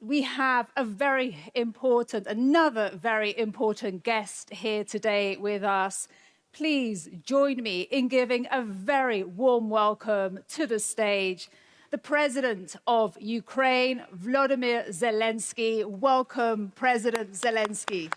we have another very important guest here today with us. Please join me in giving a very warm welcome to the stage, the President of Ukraine, Volodymyr Zelenskyy. Welcome, President Zelenskyy.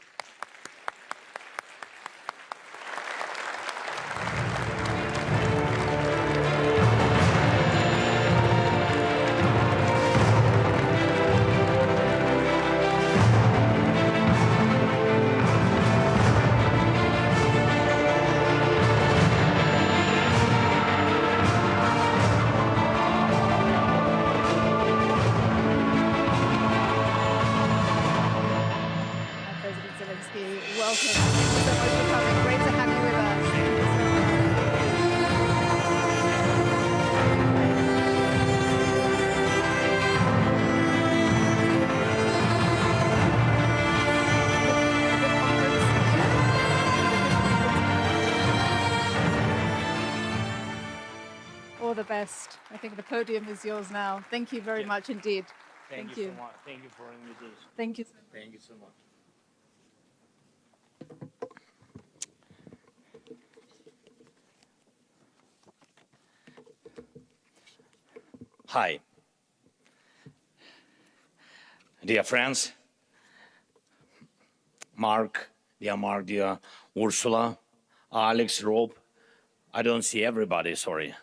President Zelenskyy, welcome. Thank you so much for coming. Great to have you with us. All the best. I think the podium is yours now. Thank you very much indeed. Thank you so much. Thank you for the invitation. Thank you. Thank you so much. Hi. Dear friends, Mark, dear Ursula, Alex, Rob. I don't see everybody, sorry.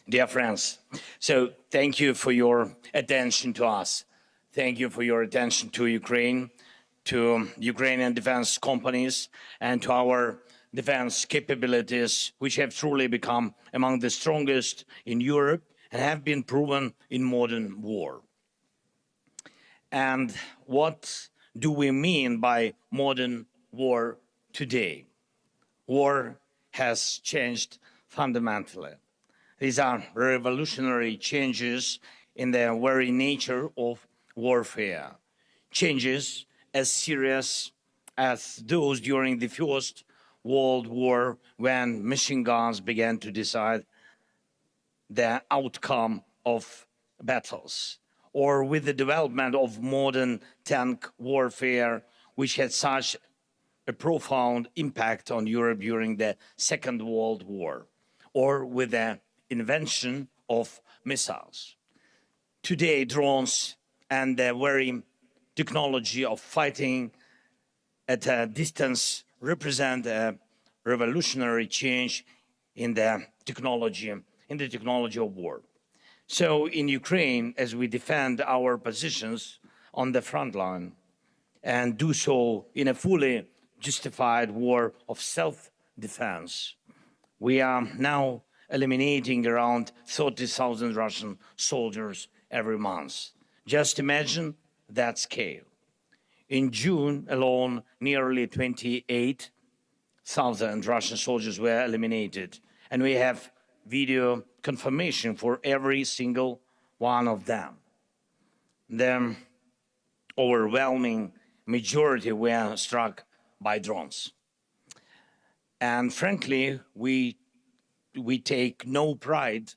Dear friends, so thank you for your attention to us. Thank you for your attention to Ukraine, to Ukrainian defense companies, and to our defense capabilities, which have truly become among the strongest in Europe and have been proven in modern war. And what do we mean by modern war today? War has changed fundamentally. These are revolutionary changes in the very nature of warfare, changes as serious as those during the First World War, when machine guns began to decide the outcome of battles, or with the development of modern tank warfare, which had such a profound impact on Europe during the Second World War, or with the invention of missiles. Today, drones and the very technology of fighting at a distance represent a revolutionary change in the technology of war. So in Ukraine, as we defend our positions on the front line and do so in a fully justified war of self-defense, we are now eliminating around 30,000 Russian soldiers every month. Just imagine that scale. In June alone, nearly 28,000 Russian soldiers were eliminated, and we have video confirmation for every single one of them. The overwhelming majority were struck by drones. And frankly, we take no pride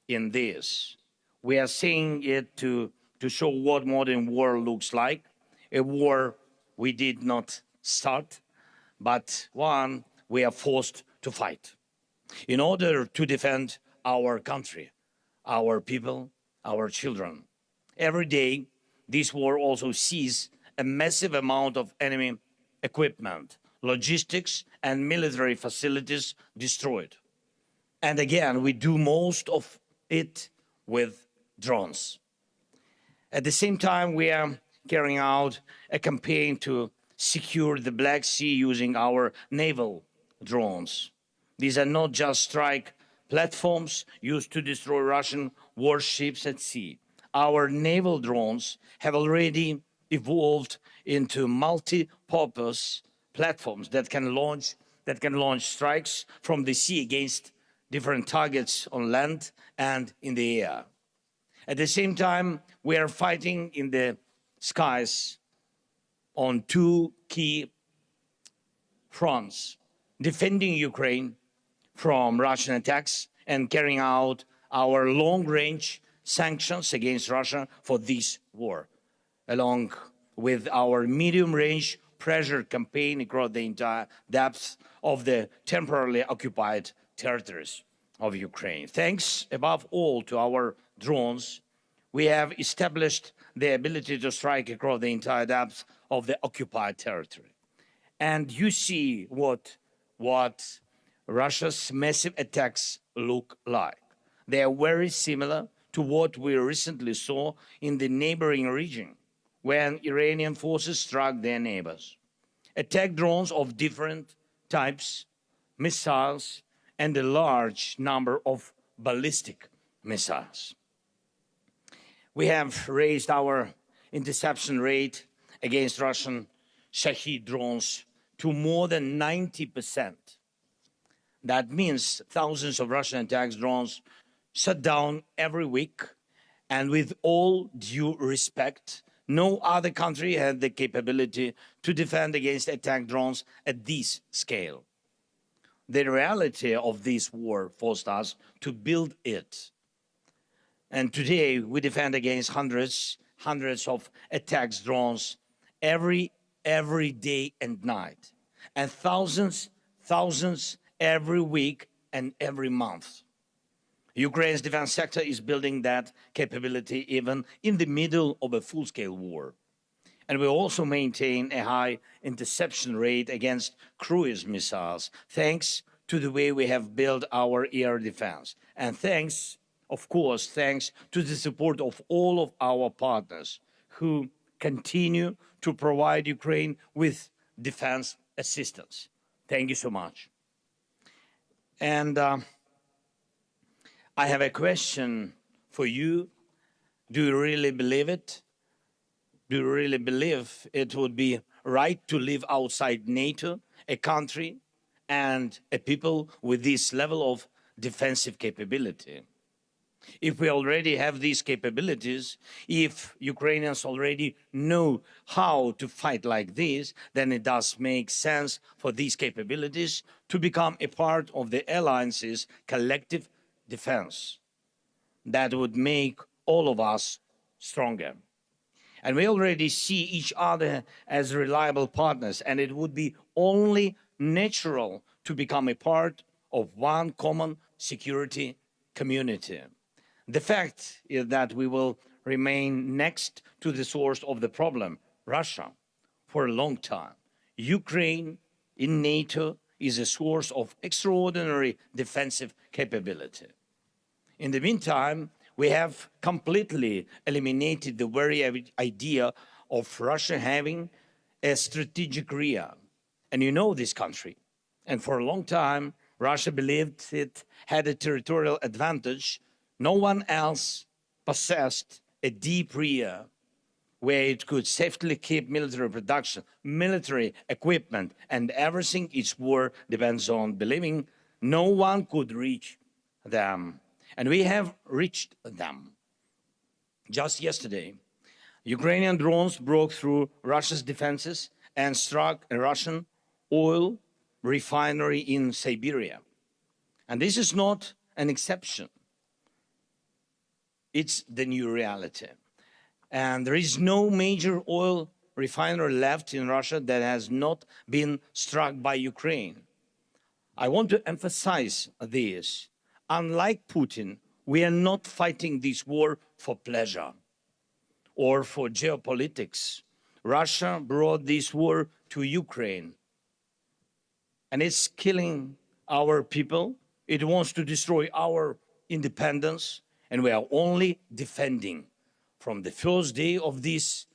in this. We are saying it to show what modern war looks like, a war we did not start, but one we are forced to fight in order to defend our country, our people, our children. Every day, this war also sees a massive amount of enemy equipment, logistics, and military facilities destroyed. And again, we do most of it with drones. At the same time, we are carrying out a campaign to secure the Black Sea using our naval drones. These are not just strike platforms used to destroy Russian warships at sea. Our naval drones have already evolved into multi-purpose platforms that can launch strikes from the sea against different targets on land and in the air. At the same time, we are fighting in the skies on two key fronts: defending Ukraine from Russian attacks and carrying out our long-range sanctions against Russia for this war, along with our medium-range pressure campaign across the entire depth of the temporarily occupied territories of Ukraine. Thanks, above all, to our drones, we have established the ability to strike across the entire depth of the occupied territory. And you see what Russia's massive attacks look like. They are very similar to what we recently saw in the neighboring region when Iranian forces struck their neighbors. Attack drones of different types, missiles, and a large number of ballistic missiles. We have raised our interception rate against Russian Shahed drones to more than 90%. That means thousands of Russian attack drones shut down every week, and with all due respect, no other country had the capability to defend against attack drones at this scale. The reality of this war forced us to build it. And today we defend against hundreds of attack drones every day and night, and thousands every week and every month. Ukraine's defense sector is building that capability even in the middle of a full-scale war. And we also maintain a high interception rate against cruise missiles, thanks to the way we have built our air defense. And thanks, of course, thanks to the support of all of our partners who continue to provide Ukraine with defense assistance. Thank you so much. And I have a question for you. Do you really believe it? Do you really believe it would be right to live outside NATO, a country and a people with this level of defensive capability? If we already have these capabilities, if Ukrainians already know how to fight like this, then it does make sense for these capabilities to become a part of the alliance's collective defense. That would make all of us stronger. And we already see each other as reliable partners, and it would be only natural to become a part of one common security community. The fact is that we will remain next to the source of the problem, Russia, for a long time. Ukraine in NATO is a source of extraordinary defensive capability. In the meantime, we have completely eliminated the very idea of Russia having a strategic rear. And you know this country. And for a long time, Russia believed it had a territorial advantage. No one else possessed a deep rear where it could safely keep military production, military equipment, and everything its war depends on, believing no one could reach them. And we have reached them. Just yesterday, Ukrainian drones broke through Russia's defenses and struck a Russian oil refinery in Siberia. And this is not an exception. It's the new reality. And there is no major oil refinery left in Russia that has not been struck by Ukraine. I want to emphasize this. Unlike Putin, we are not fighting this war for pleasure or for geopolitics. Russia brought this war to Ukraine, and it's killing our people. It wants to destroy our independence, and we are only defending. From the first day of this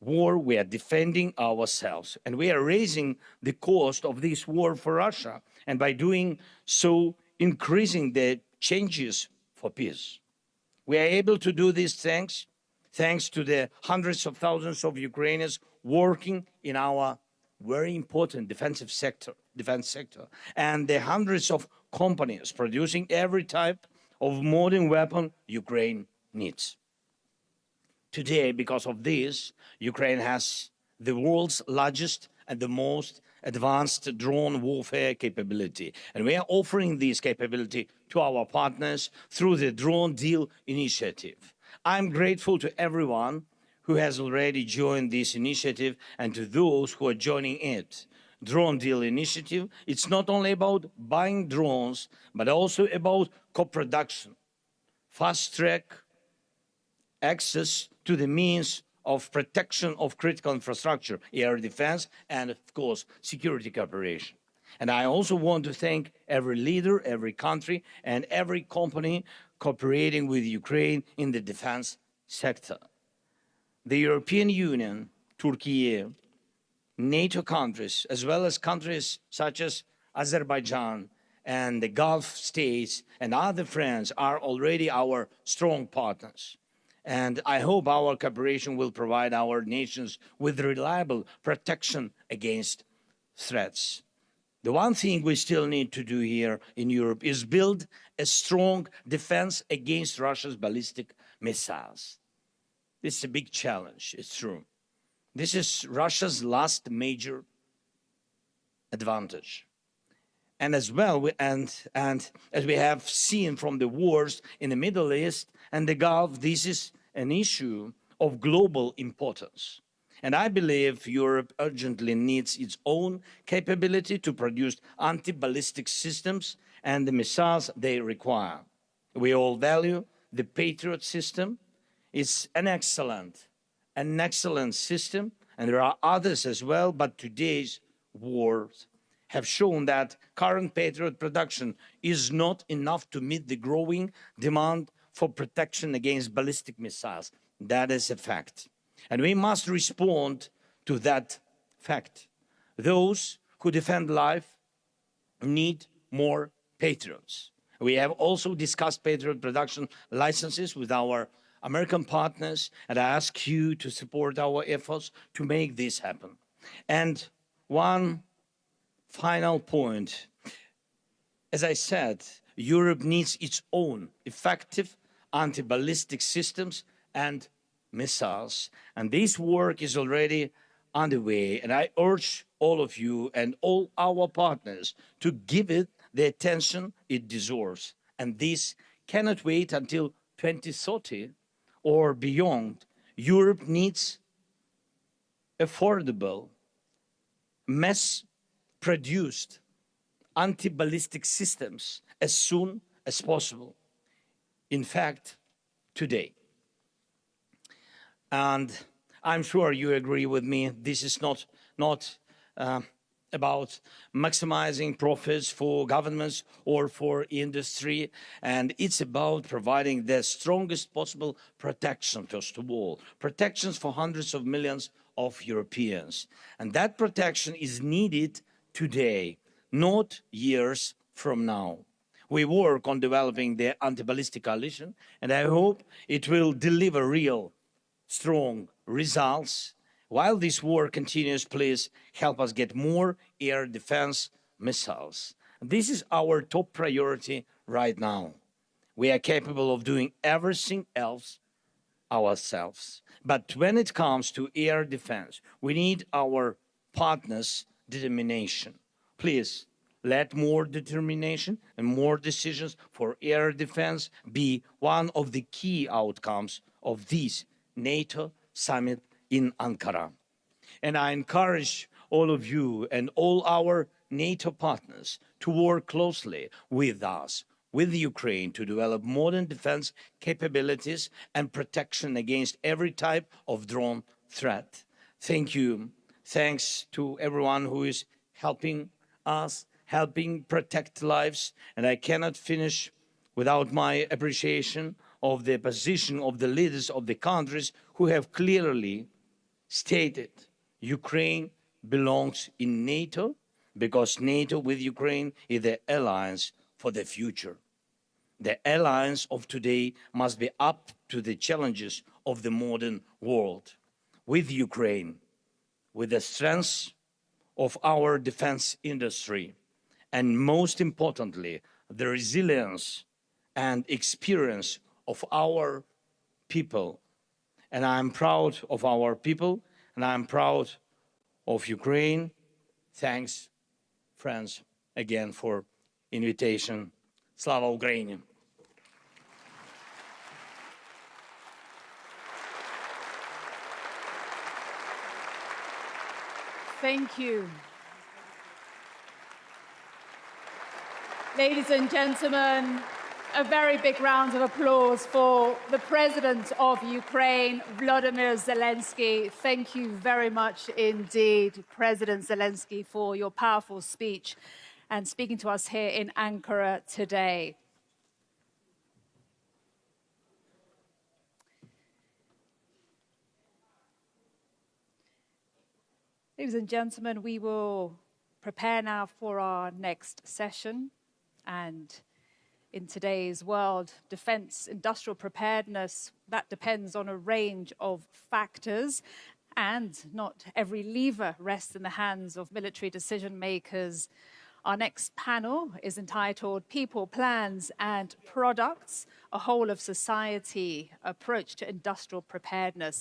war, we are defending ourselves, and we are raising the cost of this war for Russia, and by doing so, increasing the changes for peace. We are able to do these things thanks to the hundreds of thousands of Ukrainians working in our very important defense sector, and the hundreds of companies producing every type of modern weapon Ukraine needs. Today, because of this, Ukraine has the world's largest and the most advanced drone warfare capability. And we are offering this capability to our partners through the Drone Deal initiative. I'm grateful to everyone who has already joined this initiative and to those who are joining it. Drone Deal Initiative, it's not only about buying drones, but also about co-production, fast-track access to the means of protection of critical infrastructure, air defense, and of course, security cooperation. And I also want to thank every leader, every country, and every company cooperating with Ukraine in the defense sector. The European Union, Turkey, NATO countries, as well as countries such as Azerbaijan and the Gulf states and other friends are already our strong partners. And I hope our cooperation will provide our nations with reliable protection against threats. The one thing we still need to do here in Europe is build a strong defense against Russia's ballistic missiles. This is a big challenge, it's true. This is Russia's last major advantage. And as well, and as we have seen from the wars in the Middle East and the Gulf, this is an issue of global importance. And I believe Europe urgently needs its own capability to produce anti-ballistic systems and the missiles they require. We all value the Patriot system. It's an excellent system, and there are others as well, but today's wars have shown that current Patriot production is not enough to meet the growing demand for protection against ballistic missiles. That is a fact. And we must respond to that fact. Those who defend life need more Patriots. We have also discussed Patriot production licenses with our American partners, and I ask you to support our efforts to make this happen. And one final point. As I said, Europe needs its own effective anti-ballistic systems and missiles. And this work is already underway. And I urge all of you and all our partners to give it the attention it deserves. And this cannot wait until 2030 or beyond. Europe needs affordable, mass-produced anti-ballistic systems as soon as possible. In fact, today. And I'm sure you agree with me, this is not about maximizing profits for governments or for industry, and it's about providing the strongest possible protection, first of all. Protections for hundreds of millions of Europeans. And that protection is needed today, not years from now. We work on developing the anti-ballistic coalition, and I hope it will deliver real, strong results. While this war continues, please help us get more air defense missiles. This is our top priority right now. We are capable of doing everything else ourselves. But when it comes to air defense, we need our partners' determination. Please, let more determination and more decisions for air defense be one of the key outcomes of this NATO summit in Ankara. And I encourage all of you and all our NATO partners to work closely with us, with Ukraine, to develop modern defense capabilities and protection against every type of drone threat. Thank you. Thanks to everyone who is helping us, helping protect lives. And I cannot finish without my appreciation of the position of the leaders of the countries who have clearly stated Ukraine belongs in NATO because NATO with Ukraine is the alliance for the future. The alliance of today must be up to the challenges of the modern world. With Ukraine, with the strength of our defense industry, and most importantly, the resilience and experience of our people. And I'm proud of our people, and I'm proud of Ukraine. Thanks, friends, again for invitation. Slava Ukraini! Thank you. Ladies and gentlemen, a very big round of applause for the President of Ukraine, Volodymyr Zelenskyy. Thank you very much indeed, President Zelenskyy, for your powerful speech and speaking to us here in Ankara today. Ladies and gentlemen, we will prepare now for our next session. And in today's world, defense, industrial preparedness, that depends on a range of factors. And not every lever rests in the hands of military decision makers. Our next panel is entitled People, Plans and Products, a Whole of Society Approach to Industrial Preparedness.